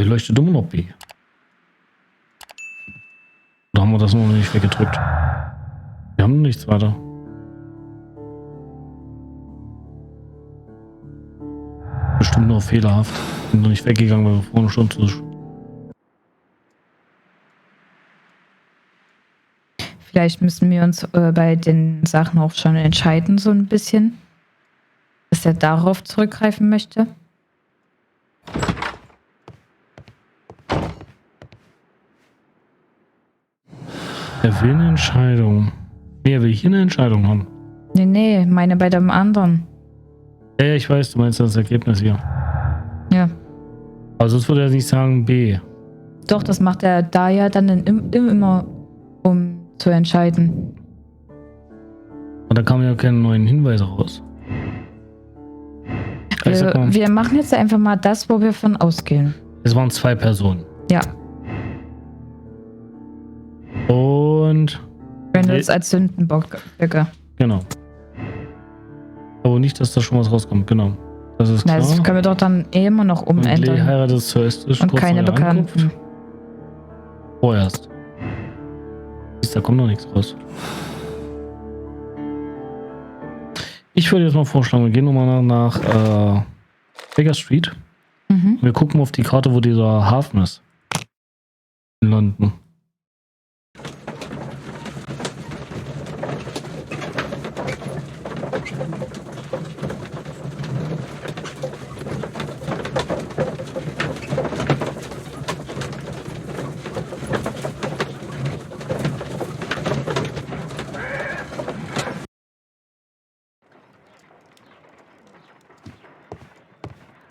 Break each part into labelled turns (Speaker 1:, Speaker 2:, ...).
Speaker 1: Ich leuchte dumm noch B. Da haben wir das noch nicht weggedrückt. Wir haben nichts weiter. Bestimmt nur fehlerhaft. Sind noch nicht weggegangen, weil wir vorne schon zu.
Speaker 2: Vielleicht müssen wir uns bei den Sachen auch schon entscheiden, so ein bisschen. Dass er darauf zurückgreifen möchte.
Speaker 1: Er will eine Entscheidung. Nee, er will hier eine Entscheidung haben.
Speaker 2: Nee, meine bei dem anderen.
Speaker 1: Ja, ich weiß, du meinst das Ergebnis hier.
Speaker 2: Ja.
Speaker 1: Aber sonst würde er nicht sagen B.
Speaker 2: Doch, das macht er da ja dann immer, um zu entscheiden.
Speaker 1: Und da kamen ja keine neuen Hinweise raus.
Speaker 2: Wir machen jetzt einfach mal das, wo wir von ausgehen.
Speaker 1: Es waren 2 Personen.
Speaker 2: Ja.
Speaker 1: Und
Speaker 2: Reynolds als Sündenbock.
Speaker 1: Genau. Aber nicht, dass da schon was rauskommt. Genau. Das ist klar.
Speaker 2: Na, das können wir doch dann immer noch umändern.
Speaker 1: Lee heiratet zuerst.
Speaker 2: Und keine Bekannten.
Speaker 1: Vorerst. Da kommt noch nichts raus. Ich würde jetzt mal vorschlagen, wir gehen nochmal nach Baker Street.
Speaker 2: Mhm.
Speaker 1: Wir gucken auf die Karte, wo dieser Hafen ist. In London.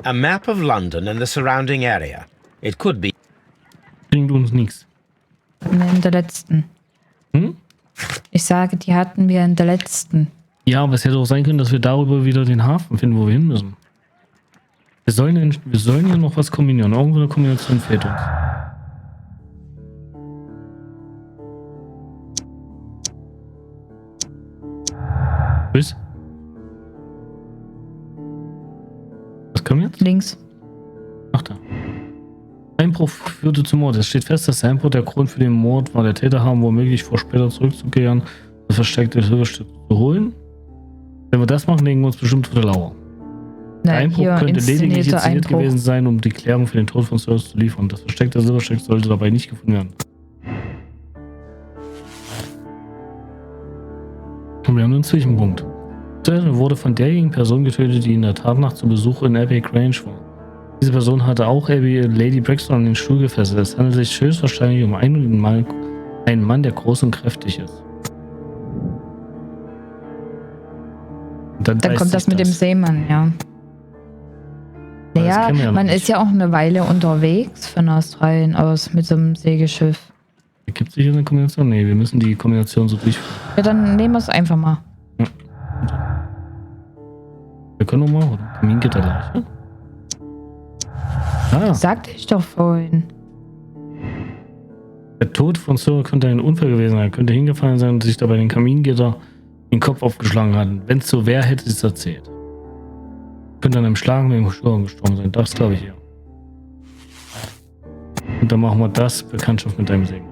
Speaker 3: A map of London and the surrounding area. It could be.
Speaker 1: Bringt uns nichts.
Speaker 2: In der letzten.
Speaker 1: Hm?
Speaker 2: Ich sage, die hatten wir in der letzten.
Speaker 1: Ja, aber es hätte auch sein können, dass wir darüber wieder den Hafen finden, wo wir hin müssen. Wir sollen hier noch was kombinieren. Irgendwo eine Kombination fehlt uns. Bis? Was können wir jetzt?
Speaker 2: Links.
Speaker 1: Ach da. Einbruch führte zum Mord. Es steht fest, dass der Einbruch der Grund für den Mord war. Der Täter haben womöglich vor, später zurückzukehren, das versteckte Silberstück zu holen. Wenn wir das machen, legen wir uns bestimmt vor der Lauer. Der Einbruch könnte lediglich inszeniert gewesen sein, um die Klärung für den Tod von Search zu liefern. Das versteckte Silberstück sollte dabei nicht gefunden werden. Und wir haben einen Zwischenpunkt. Zuerst wurde von derjenigen Person getötet, die in der Tatnacht zu Besuch in Abbey Grange war. Diese Person hatte auch Lady Braxton an den Stuhl gefesselt. Es handelt sich höchstwahrscheinlich um einen Mann, der groß und kräftig ist. Dann
Speaker 2: kommt das mit dem Seemann, ja. Naja, man ist ja auch eine Weile unterwegs von Australien aus mit so einem Segelschiff.
Speaker 1: Gibt es sicher eine Kombination? Nee, wir müssen die Kombination so durchführen.
Speaker 2: Ja, dann nehmen wir es einfach mal.
Speaker 1: Ja. Wir können noch mal, oder? Kamingitterleiche? Ah.
Speaker 2: Sagte ich doch vorhin.
Speaker 1: Der Tod von Sir könnte ein Unfall gewesen sein. Er könnte hingefallen sein und sich dabei den Kamingitter den Kopf aufgeschlagen haben. Wenn es so wäre, hätte sie es erzählt. Könnte an einem Schlag mit dem Sturm gestorben sein. Das glaube ich ja. Und dann machen wir das. Bekanntschaft mit deinem Segen.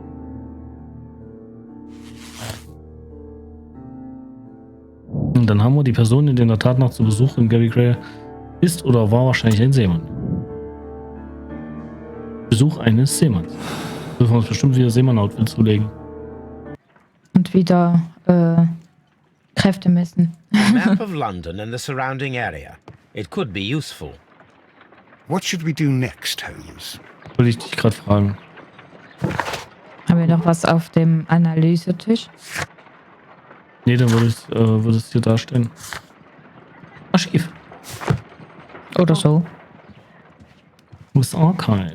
Speaker 1: Und dann haben wir die Person, die in der Tat nach zu Besuch in Gary Gray ist oder war wahrscheinlich ein Seemann. Besuch eines Seemanns. Dürfen wir uns bestimmt wieder Seemann-Outfit zulegen.
Speaker 2: Und wieder Kräfte messen.
Speaker 3: A map of London and the surrounding area. It could be useful.
Speaker 4: What should we do next, Holmes?
Speaker 1: Wollte ich dich gerade fragen.
Speaker 2: Haben wir noch was auf dem Analysetisch?
Speaker 1: Nee, dann würde es hier darstellen. Archiv.
Speaker 2: Oder so.
Speaker 1: Wo ist Archive?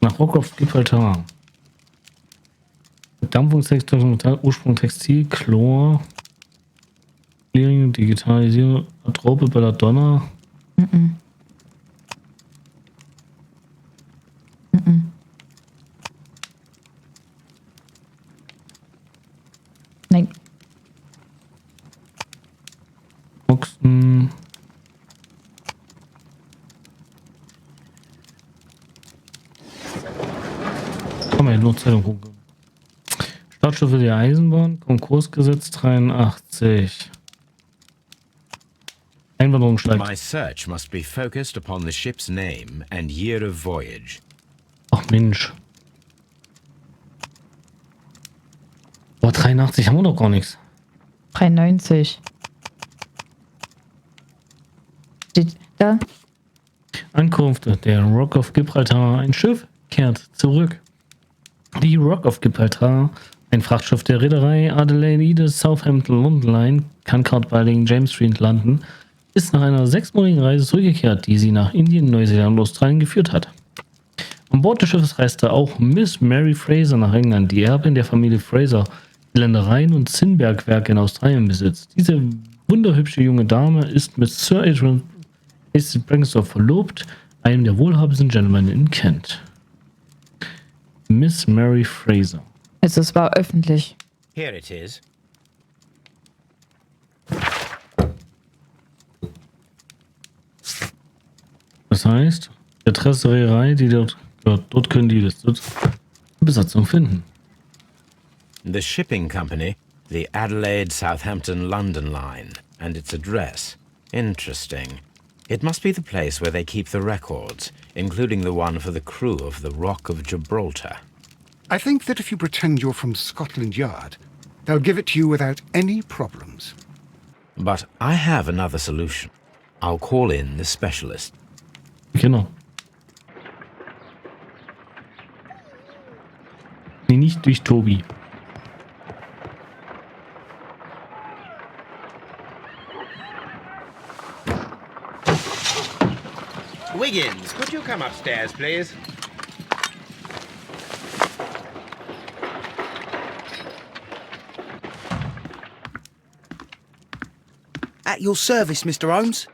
Speaker 1: Nach Rock of Gibraltar. Dampfungssektor, Metall, Ursprung Textil, Chlor, Clearing, Digitalisierung, Trope, Belladonna.
Speaker 2: Mhm. Mhm. Nein.
Speaker 1: Boxen. Kann man ja nur Zeitung gucken. Startstufe der Eisenbahn, Konkursgesetz 83. Einwanderung steigt.
Speaker 3: My search must be focused upon the ship's name and year of voyage.
Speaker 1: Ach Mensch. Boah, 83 haben wir doch gar nichts.
Speaker 2: 93. Steht da?
Speaker 1: Ankunft der Rock of Gibraltar. Ein Schiff kehrt zurück. Die Rock of Gibraltar, ein Frachtschiff der Reederei Adelaide Southampton London Line, kann Cardweiling James Street landen, ist nach einer 6-monatigen Reise zurückgekehrt, die sie nach Indien, Neuseeland und Australien geführt hat. An Bord des Schiffes reiste auch Miss Mary Fraser nach England, die Erbin der Familie Fraser, die Ländereien und Zinnbergwerke in Australien besitzt. Diese wunderhübsche junge Dame ist mit Sir Adrian Brangstorff verlobt, einem der wohlhabendsten Gentlemen in Kent. Miss Mary Fraser.
Speaker 2: Also es war öffentlich.
Speaker 3: Here it is.
Speaker 1: Das heißt, die Adresse der Reederei, die dort können die Besatzung finden.
Speaker 3: The shipping company, the Adelaide Southampton London Line, and its address. Interesting. It must be the place where they keep the records, including the one for the crew of the Rock of Gibraltar.
Speaker 4: I think that if you pretend you're from Scotland Yard, they'll give it to you without any problems.
Speaker 3: But I have another solution. I'll call in the specialist.
Speaker 1: Genau. Nee, nicht durch Tobi.
Speaker 3: Wiggins, could you come upstairs, please?
Speaker 5: At your service, Mr. Holmes.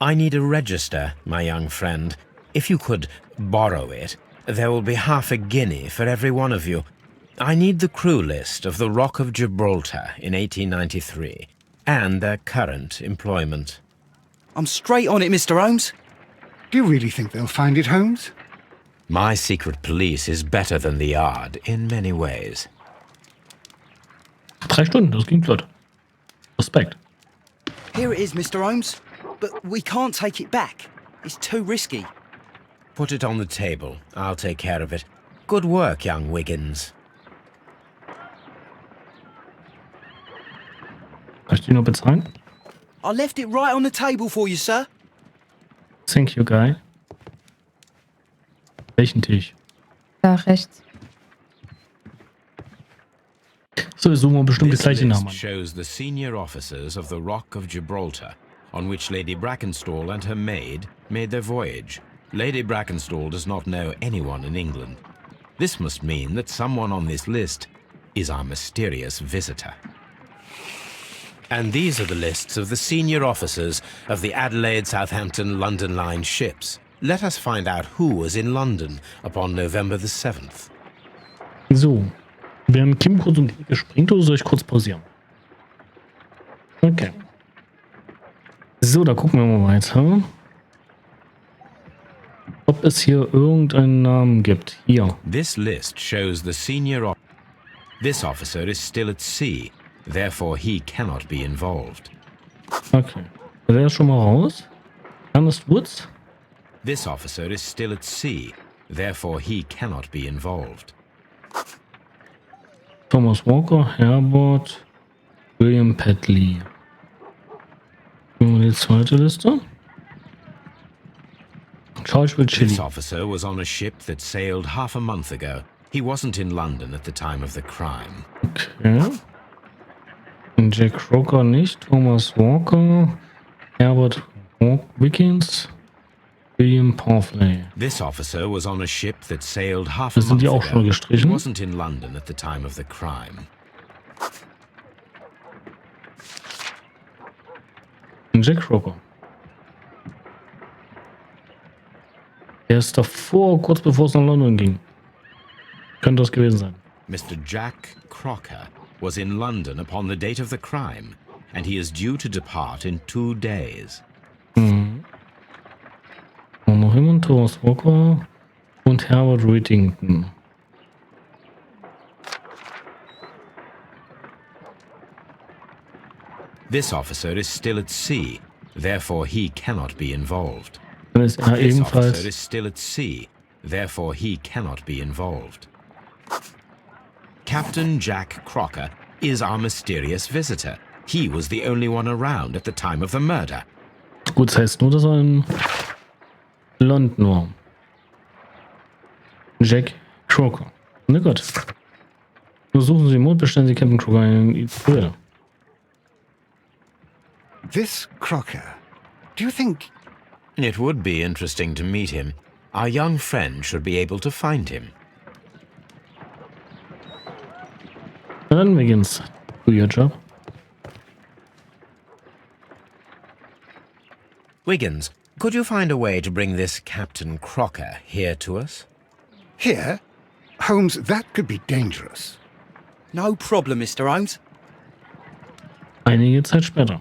Speaker 3: I need a register, my young friend. If you could borrow it, there will be half a guinea for every one of you. I need the crew list of the Rock of Gibraltar in 1893 and their current employment.
Speaker 5: I'm straight on it, Mr. Holmes.
Speaker 4: Do you really think they'll find it, Holmes?
Speaker 3: My secret police is better than the Yard in many ways.
Speaker 1: 3 Stunden, das ging flott. Respekt.
Speaker 5: Here it is, Mr. Holmes. But we can't take it back. It's too risky.
Speaker 3: Put it on the table. I'll take care of it. Good work, young Wiggins.
Speaker 1: Kann ich die nur bezahlen?
Speaker 5: I left it right on the table for you, sir.
Speaker 1: Thank you, guy. Welchen Tisch?
Speaker 2: Da rechts.
Speaker 1: So, jetzt suchen wir bestimmt die
Speaker 3: This
Speaker 1: gleiche
Speaker 3: list
Speaker 1: Namen.
Speaker 3: shows the senior officers of the Rock of Gibraltar, on which Lady Brackenstall and her maid made their voyage. Lady Brackenstall does not know anyone in England. This must mean that someone on this list is our mysterious visitor. And these are the lists of the senior officers of the Adelaide Southampton London Line ships. Let us find out who was in London upon November the 7th.
Speaker 1: So. Während Kim kurz um die Ecke springt, oder soll ich kurz pausieren? Okay. So, da gucken wir mal weiter. Ob es hier irgendeinen Namen gibt. Hier.
Speaker 3: This list shows the This officer is still at sea, therefore he cannot be involved.
Speaker 1: Okay. Der ist schon mal raus. Ernest Woods.
Speaker 3: This officer is still at sea, therefore he cannot be involved.
Speaker 1: Thomas Walker, Herbert, William Petley. Nehmen wir die zweite Liste. Charles Chili.
Speaker 3: This officer was on a ship that sailed half a month ago. He wasn't in London at the time of the crime.
Speaker 1: Okay. Und Jack Crocker nicht. Thomas Walker, Herbert Wiggins, William Parfley.
Speaker 3: This officer was on a ship that sailed half a
Speaker 1: Das sind
Speaker 3: month
Speaker 1: die auch schon
Speaker 3: ago. He
Speaker 1: gestrichen.
Speaker 3: wasn't in London at the time of the crime.
Speaker 1: Und Jack Crocker. Er ist davor, kurz bevor es nach London ging. Könnte das gewesen sein.
Speaker 3: Mr. Jack Crocker was in London upon the date of the crime, and he is due to depart in 2 days.
Speaker 1: Mhm. Und noch jemand, Thomas Walker und Herbert Whittington.
Speaker 3: This officer is still at sea, therefore he cannot be involved.
Speaker 1: Dann ist er
Speaker 3: This officer
Speaker 1: ebenfalls.
Speaker 3: is still at sea, therefore he cannot be involved. Captain Jack Crocker is our mysterious visitor. He was the only one around at the time of the murder.
Speaker 1: Gut, das heißt nur, dass er in London war. Jack Crocker. Na gut. Besuchen Sie Mord, bestellen Sie Captain Crocker in Früher.
Speaker 4: This Crocker, do you think...
Speaker 3: It would be interesting to meet him. Our young friend should be able to find him.
Speaker 1: Na dann Wiggins. Do your job.
Speaker 3: Wiggins, could you find a way to bring this Captain Crocker here to us?
Speaker 4: Here? Holmes, that could be dangerous.
Speaker 5: No problem, Mr. Holmes.
Speaker 1: Einige Zeit später.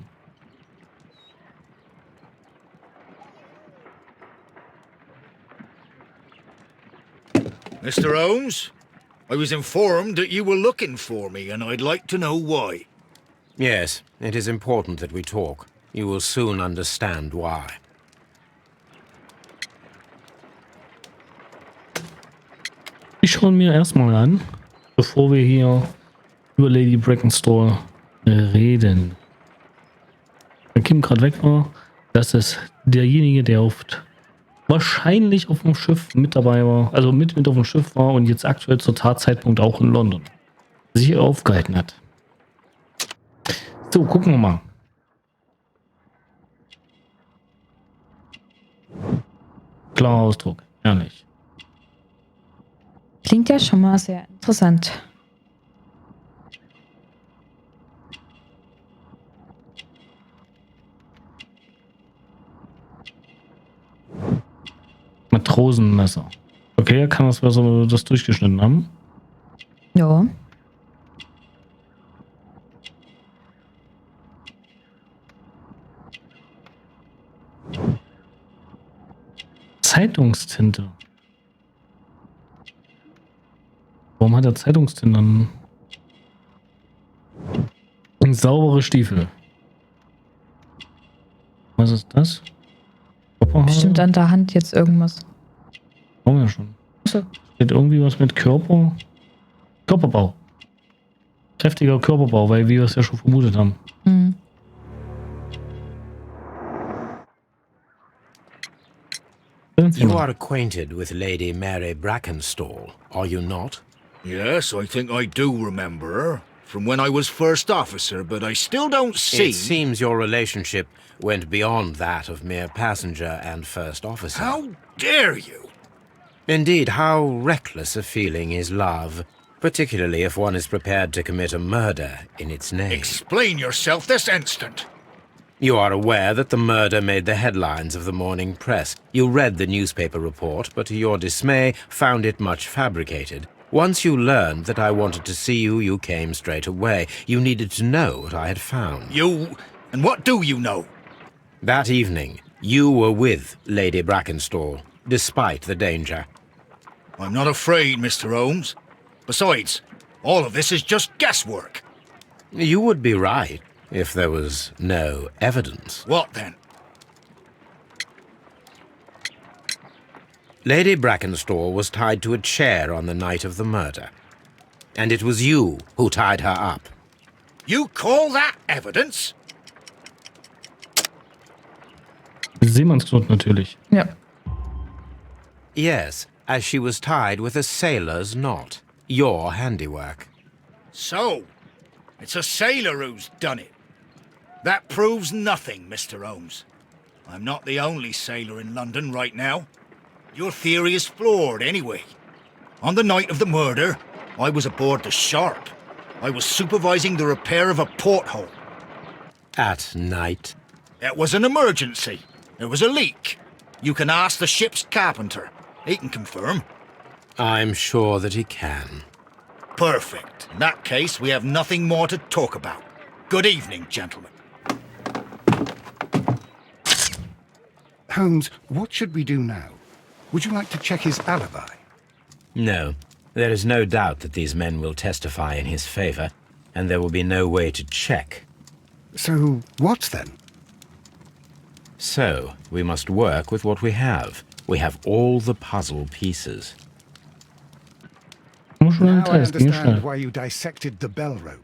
Speaker 6: Mr. Holmes, I was informed that you were looking for me, and I'd like to know why.
Speaker 3: Yes, it is important that we talk. You will soon understand why.
Speaker 1: Die schauen mir erstmal an, bevor wir hier über Lady Brackenstall reden. Wenn Kim gerade weg war, das ist derjenige, der wahrscheinlich auf dem Schiff mit dabei war, also mit auf dem Schiff war und jetzt aktuell zur Tatzeitpunkt auch in London sich hier aufgehalten hat. So, gucken wir mal. Klarer Ausdruck, ehrlich.
Speaker 2: Klingt ja schon mal sehr interessant.
Speaker 1: Matrosenmesser. Okay, er kann das, was wir das durchgeschnitten haben.
Speaker 2: Ja.
Speaker 1: Zeitungstinte. Warum hat er Zeitungstinte dann? Saubere Stiefel. Was ist das?
Speaker 2: Bestimmt an der Hand jetzt irgendwas.
Speaker 1: Haben wir schon.
Speaker 2: So.
Speaker 1: Steht irgendwie was mit Körperbau. Kräftiger Körperbau, weil wir es ja schon vermutet haben.
Speaker 2: Mhm.
Speaker 3: You are acquainted with Lady Mary Brackenstall, are you not?
Speaker 6: Yes, I think I do remember her, from when I was first officer, but I still don't see...
Speaker 3: It seems your relationship went beyond that of mere passenger and first officer.
Speaker 6: How dare you?
Speaker 3: Indeed, how reckless a feeling is love, particularly if one is prepared to commit a murder in its name.
Speaker 6: Explain yourself this instant.
Speaker 3: You are aware that the murder made the headlines of the morning press. You read the newspaper report, but to your dismay, found it much fabricated. Once you learned that I wanted to see you, you came straight away. You needed to know what I had found.
Speaker 6: You... and what do you know?
Speaker 3: That evening, you were with Lady Brackenstall, despite the danger.
Speaker 6: I'm not afraid, Mr. Holmes. Besides, all of this is just guesswork.
Speaker 3: You would be right if there was no evidence.
Speaker 6: What then?
Speaker 3: Lady Brackenstall was tied to a chair on the night of the murder. And it was you who tied her up.
Speaker 6: You call that evidence?
Speaker 1: Seemannsknoten natürlich.
Speaker 2: Ja.
Speaker 3: Yes, as she was tied with a sailor's knot. Your handiwork.
Speaker 6: So, it's a sailor who's done it. That proves nothing, Mr. Holmes. I'm not the only sailor in London right now. Your theory is flawed anyway. On the night of the murder, I was aboard the Sharp. I was supervising the repair of a porthole.
Speaker 3: At night?
Speaker 6: It was an emergency. There was a leak. You can ask the ship's carpenter. He can confirm.
Speaker 3: I'm sure that he can.
Speaker 6: Perfect. In that case, we have nothing more to talk about. Good evening, gentlemen.
Speaker 4: Holmes, what should we do now? Would you like to check his alibi?
Speaker 3: No. There is no doubt that these men will testify in his favor, and there will be no way to check.
Speaker 4: So, what then?
Speaker 3: So, we must work with what we have. We have all the puzzle pieces.
Speaker 1: Muss schon ein
Speaker 4: Now I
Speaker 1: Test, ging schnell.
Speaker 4: understand why you dissected the bell rope.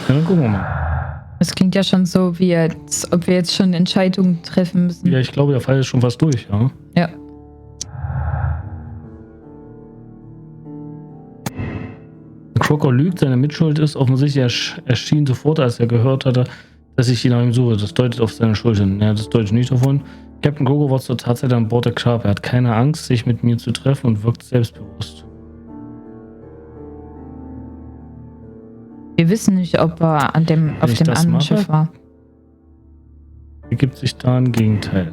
Speaker 1: Ja, dann gucken wir mal.
Speaker 2: Das klingt ja schon so, wie als ob wir jetzt schon Entscheidungen treffen müssen.
Speaker 1: Ja, ich glaube, der Fall ist schon fast durch, ja.
Speaker 2: Ja.
Speaker 1: Crocker lügt, seine Mitschuld ist offensichtlich, er erschien sofort, als er gehört hatte, dass ich ihn nach ihm suche. Das deutet auf seine Schuld hin. Ja, das deutet nicht davon. Captain Crocker war zur Tatzeit an Bord der Sharp. Er hat keine Angst, sich mit mir zu treffen und wirkt selbstbewusst.
Speaker 2: Wir wissen nicht, ob er auf dem anderen Schiff war.
Speaker 1: Ergibt sich da ein Gegenteil.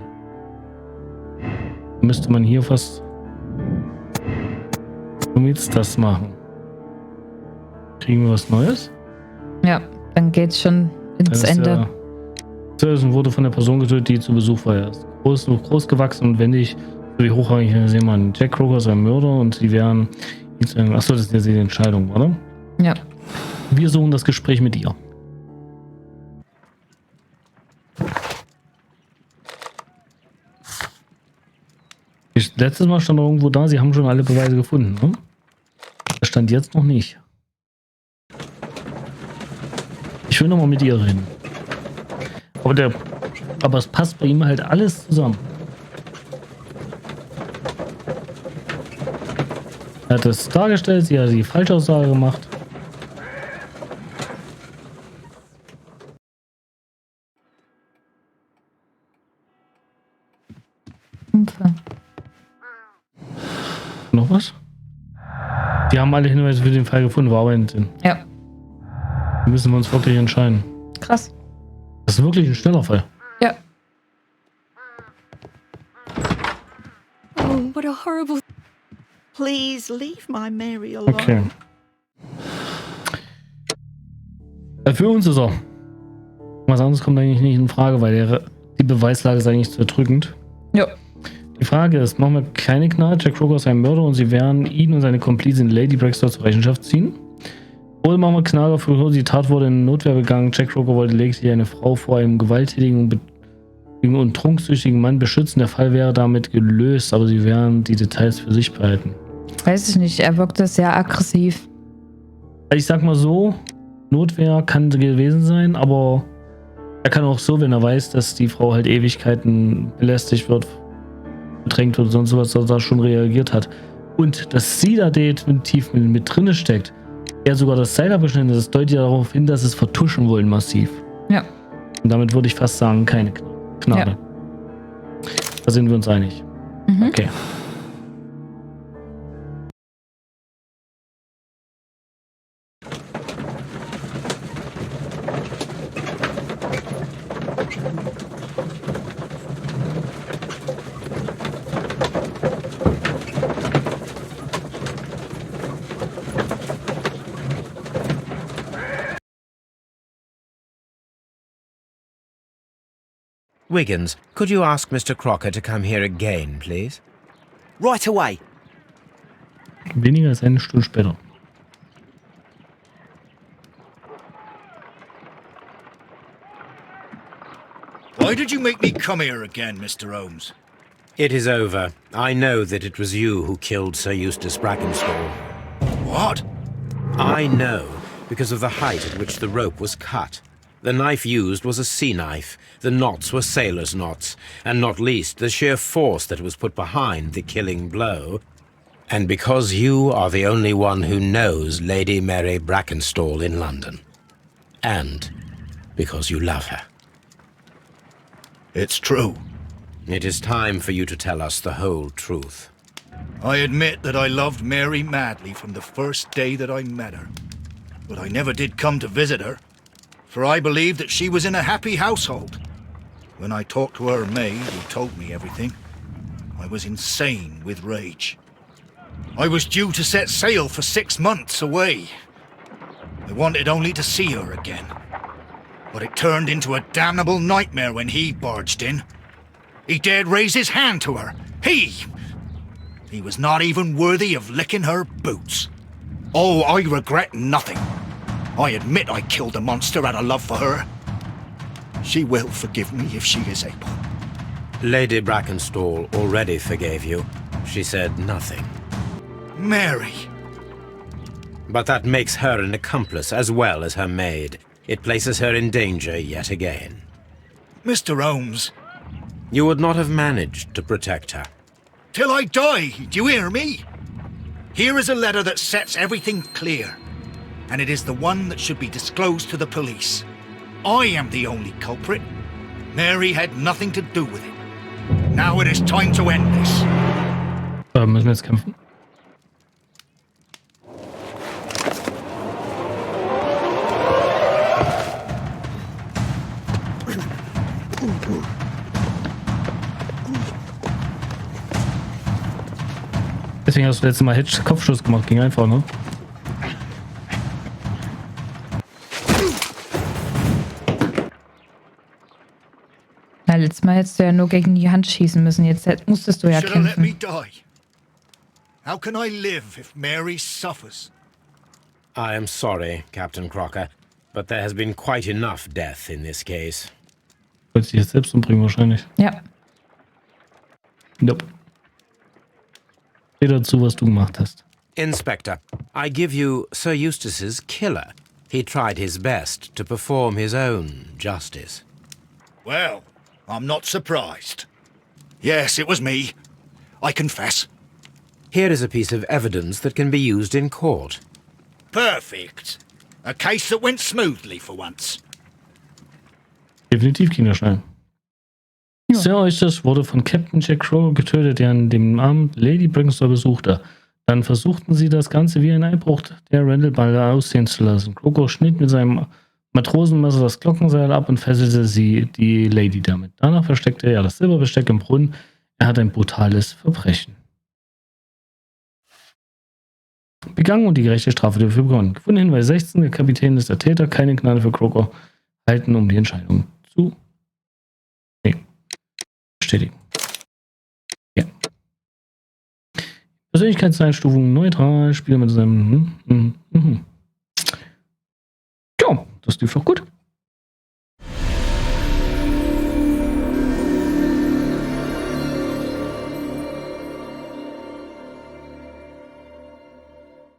Speaker 1: Müsste man hier fast jetzt das machen. Kriegen wir was Neues?
Speaker 2: Ja, dann geht's schon ins Ende.
Speaker 1: Zeiten wurde von der Person getötet, die zu Besuch war. Er ist groß gewachsen und wendig, sowie hochrangig in der Seemann. Jack Crocker ist ein Mörder und sie wären ihn zu einem. Achso, das ist jetzt die Entscheidung, oder?
Speaker 2: Ja.
Speaker 1: Wir suchen das Gespräch mit ihr. Letztes Mal stand noch irgendwo da, sie haben schon alle Beweise gefunden, ne? Das stand jetzt noch nicht. Ich will noch mal mit ihr reden. Aber es passt bei ihm halt alles zusammen. Er hat es dargestellt, sie hat die Falschaussage gemacht. Noch was? Die haben alle Hinweise für den Fall gefunden, war aber ein Sinn.
Speaker 2: Ja.
Speaker 1: Müssen wir uns wirklich entscheiden.
Speaker 2: Krass.
Speaker 1: Das ist wirklich ein schneller Fall.
Speaker 2: Ja.
Speaker 7: Oh, what a horrible... Please leave my Mary alone.
Speaker 1: Okay. Für uns ist er. Was anderes kommt eigentlich nicht in Frage, weil die Beweislage ist eigentlich zu erdrückend.
Speaker 2: Ja.
Speaker 1: Die Frage ist, machen wir keine Gnade, Jack Crocker ist ein Mörder und sie werden ihn und seine Komplizin Lady Braxton zur Rechenschaft ziehen? Oder machen wir Gnade für die Tat wurde in Notwehr begangen, Jack Crocker wollte lediglich eine Frau vor einem gewalttätigen und trunksüchtigen Mann beschützen, der Fall wäre damit gelöst, aber sie werden die Details für sich behalten.
Speaker 2: Weiß ich nicht, er wirkte sehr aggressiv.
Speaker 1: Ich sag mal so, Notwehr kann gewesen sein, aber er kann auch so, wenn er weiß, dass die Frau halt Ewigkeiten belästigt wird, bedrängt wird und sonst was, dass er schon reagiert hat. Und dass sie da definitiv mit drinne steckt, er sogar das Seil abgeschnitten ist, das deutet ja darauf hin, dass es vertuschen wollen massiv.
Speaker 2: Ja.
Speaker 1: Und damit würde ich fast sagen, keine Gnade. Ja. Da sind wir uns einig.
Speaker 2: Mhm.
Speaker 1: Okay.
Speaker 3: Wiggins, could you ask Mr. Crocker to come here again, please?
Speaker 5: Right away.
Speaker 1: Weniger als eine Stunde später.
Speaker 6: Why did you make me come here again, Mr. Holmes?
Speaker 3: It is over. I know that it was you who killed Sir Eustace Brackenstall.
Speaker 6: What?
Speaker 3: I know, because of the height at which the rope was cut. The knife used was a sea knife, the knots were sailor's knots, and not least the sheer force that was put behind the killing blow. And because you are the only one who knows Lady Mary Brackenstall in London. And because you love her.
Speaker 6: It's true.
Speaker 3: It is time for you to tell us the whole truth.
Speaker 6: I admit that I loved Mary madly from the first day that I met her. But I never did come to visit her, for I believed that she was in a happy household. When I talked to her maid, who told me everything, I was insane with rage. I was due to set sail for 6 months away. I wanted only to see her again. But it turned into a damnable nightmare when he barged in. He dared raise his hand to her. He was not even worthy of licking her boots. Oh, I regret nothing. I admit I killed the monster out of love for her. She will forgive me if she is able.
Speaker 3: Lady Brackenstall already forgave you. She said nothing.
Speaker 6: Mary.
Speaker 3: But that makes her an accomplice as well as her maid. It places her in danger yet again.
Speaker 6: Mr. Holmes.
Speaker 3: You would not have managed to protect her.
Speaker 6: Till I die, do you hear me? Here is a letter that sets everything clear. And it is the one that should be disclosed to the police. I am the only culprit. Mary had nothing to do with it. Now it is time to end this.
Speaker 1: Müssen wir jetzt kämpfen? Deswegen hast du letztes Mal Kopfschuss gemacht, ging einfach, ne?
Speaker 2: Na, letztes Mal hättest du ja nur gegen die Hand schießen müssen. Jetzt musstest du ja
Speaker 6: Should have let me
Speaker 2: kämpfen.
Speaker 6: die. How can I live if Mary suffers?
Speaker 3: I am sorry, Captain Crocker, but there has been quite enough death in this case.
Speaker 1: Du wolltest dich jetzt selbst umbringen wahrscheinlich.
Speaker 2: Ja.
Speaker 1: Nope. Steh dazu, was du gemacht hast.
Speaker 3: Inspector, I give you Sir Eustace's killer. He tried his best to perform his own justice.
Speaker 6: Well, I'm not surprised. Yes, it was me. I confess.
Speaker 3: Here is a piece of evidence that can be used in court.
Speaker 6: Perfect. A case that went smoothly for once.
Speaker 1: Definitiv Kinderschein.
Speaker 2: Ja.
Speaker 1: Sir Eustace wurde von Captain Jack Crow getötet, der an dem Abend Lady Brackenstall besuchte. Dann versuchten sie das Ganze wie ein Einbruch der Randall-Bande aussehen zu lassen. Croco schnitt mit seinem Matrosenmesser das Glockenseil ab und fesselte die Lady damit. Danach versteckte er das Silberbesteck im Brunnen. Er hat ein brutales Verbrechen begangen und die gerechte Strafe dafür begonnen. Gefunden Hinweis 16, der Kapitän ist der Täter, keine Gnade für Croco halten, um die Entscheidung zu bestätigen. Ja. Persönlichkeitseinstufung neutral, Spieler mit seinem ja, das lief doch gut.